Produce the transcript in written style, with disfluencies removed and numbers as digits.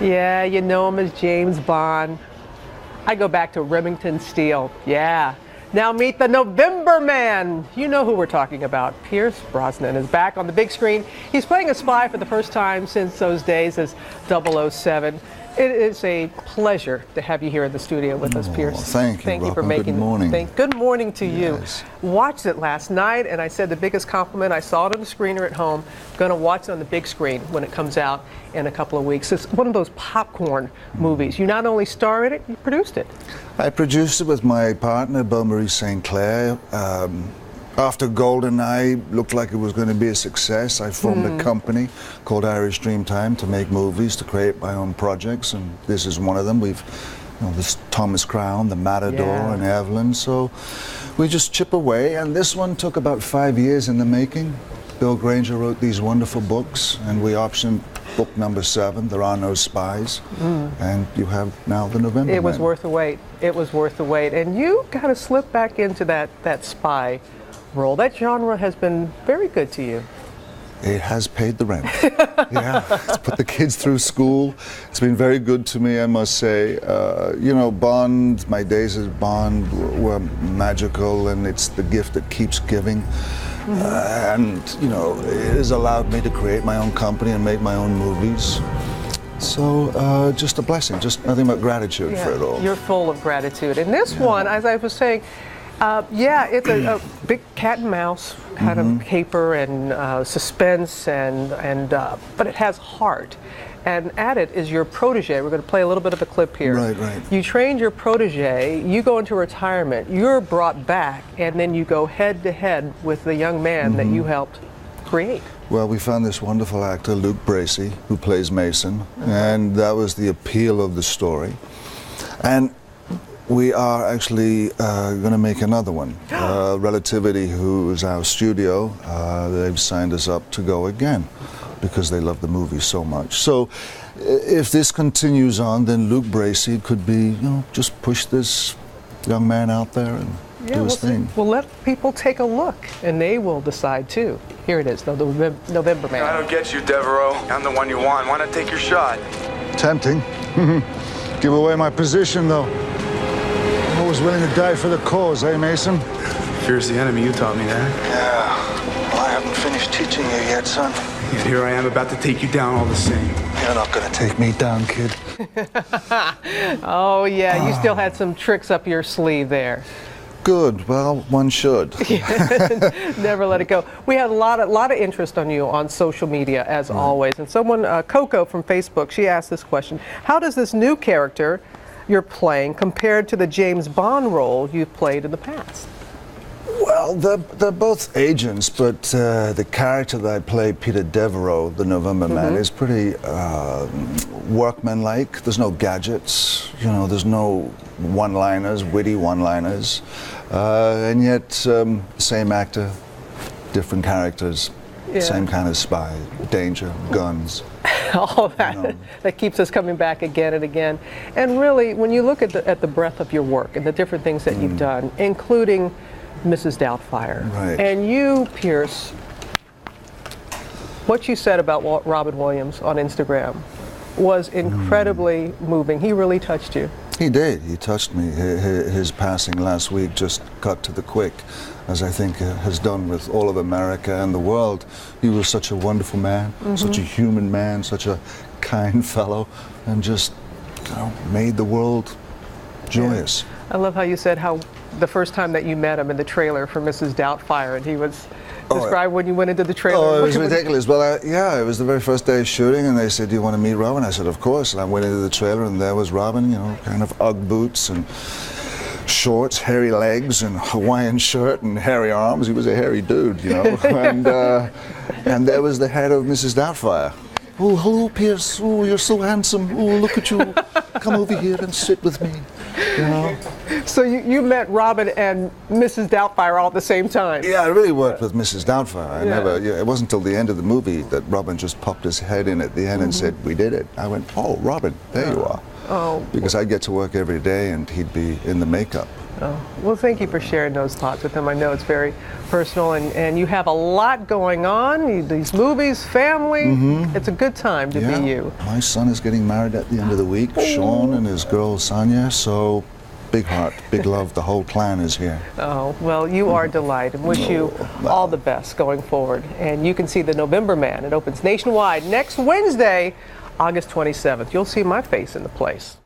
Yeah, you know him as James Bond. I go back to Remington Steele. Yeah. Now meet the November Man. You know who we're talking about. Pierce Brosnan is back on the big screen. He's playing a spy for the first time since those days as 007. It is a pleasure to have you here in the studio with us, Pierce. Thank you, Thank you for Robin. making. Good morning. Good morning to you. Yes. Watched it last night, and I said the biggest compliment. I saw it on the screener at home. Going to watch it on the big screen when it comes out in a couple of weeks. It's one of those popcorn movies. You not only star in it, you produced it. I produced it with my partner, Marie St. Clair. After GoldenEye looked like it was going to be a success, I formed a company called Irish Dreamtime to make movies, to create my own projects, and this is one of them. We've, this Thomas Crown, The Matador, and Evelyn. So we just chip away, and this one took about 5 years in the making. Bill Granger wrote these wonderful books, and we optioned book number 7, There Are No Spies, and you have now the November Man. It was worth the wait. It was worth the wait, and you kind of slipped back into that spy role. That genre has been very good to you. It has paid the rent. Yeah, it's put the kids through school. It's been very good to me, I must say. Bond, my days as Bond were magical, and it's the gift that keeps giving. It has allowed me to create my own company and make my own movies. So just a blessing, just nothing but gratitude for it all. You're full of gratitude. And this one, as I was saying, it's a big cat and mouse kind of caper and suspense, but it has heart. And at it is your protege. We're going to play a little bit of a clip here. Right. You trained your protege, you go into retirement, you're brought back, and then you go head to head with the young man that you helped create. Well, we found this wonderful actor, Luke Bracey, who plays Mason, and that was the appeal of the story. And we are actually going to make another one. Relativity, who is our studio, they've signed us up to go again because they love the movie so much. So if this continues on, then Luke Bracey could be, just push this young man out there and do his thing. We'll let people take a look, and they will decide too. Here it is, the November Man. I don't get you, Devereaux. I'm the one you want. Why not take your shot? Tempting. Give away my position, though. I'm always willing to die for the cause, eh, Mason? Fear's the enemy, you taught me that. Yeah. Well, I haven't finished teaching you yet, son. Yet here I am about to take you down all the same. You're not gonna take me down, kid. Oh, yeah, you still had some tricks up your sleeve there. Good. Well, one should. Never let it go. We had a lot of interest on you on social media, as always. And someone, Coco from Facebook, she asked this question. How does this new character you're playing compared to the James Bond role you've played in the past? Well, they're both agents, but the character that I play, Peter Devereaux, the November Man, is pretty workmanlike. There's no gadgets, there's no one-liners, witty one-liners, and yet same actor, different characters, same kind of spy, danger, guns. All that that keeps us coming back again and again. And really, when you look at the breadth of your work and the different things that you've done, including Mrs. Doubtfire. Right. And you, Pierce, what you said about Robin Williams on Instagram was incredibly moving. He really touched you. He did. He touched me. His passing last week just cut to the quick, as I think has done with all of America and the world. He was such a wonderful man, such a human man, such a kind fellow, and just made the world joyous. I love how you said how the first time that you met him in the trailer for Mrs. Doubtfire, and he was described when you went into the trailer. Oh, it was ridiculous. Well, it was the very first day of shooting, and they said, "Do you want to meet Robin?" I said, "Of course." And I went into the trailer, and there was Robin, kind of Ugg boots and shorts, hairy legs, and Hawaiian shirt and hairy arms. He was a hairy dude, and there was the head of Mrs. Doubtfire. "Oh, hello, Pierce. Oh, you're so handsome. Oh, look at you. Come over here and sit with me." So you met Robin and Mrs. Doubtfire all at the same time? Yeah, I really worked with Mrs. Doubtfire. It wasn't until the end of the movie that Robin just popped his head in at the end and said, "We did it." I went, "Oh, Robin, there you are." Oh. Because I'd get to work every day and he'd be in the makeup. Well, thank you for sharing those thoughts with him. I know it's very personal, and you have a lot going on. These movies, family. It's a good time to be you. My son is getting married at the end of the week, Sean, and his girl, Sonia. So, big heart, big love. The whole clan is here. Oh, well, you are a delight, and wish you all the best going forward. And you can see The November Man. It opens nationwide next Wednesday, August 27th. You'll see my face in the place.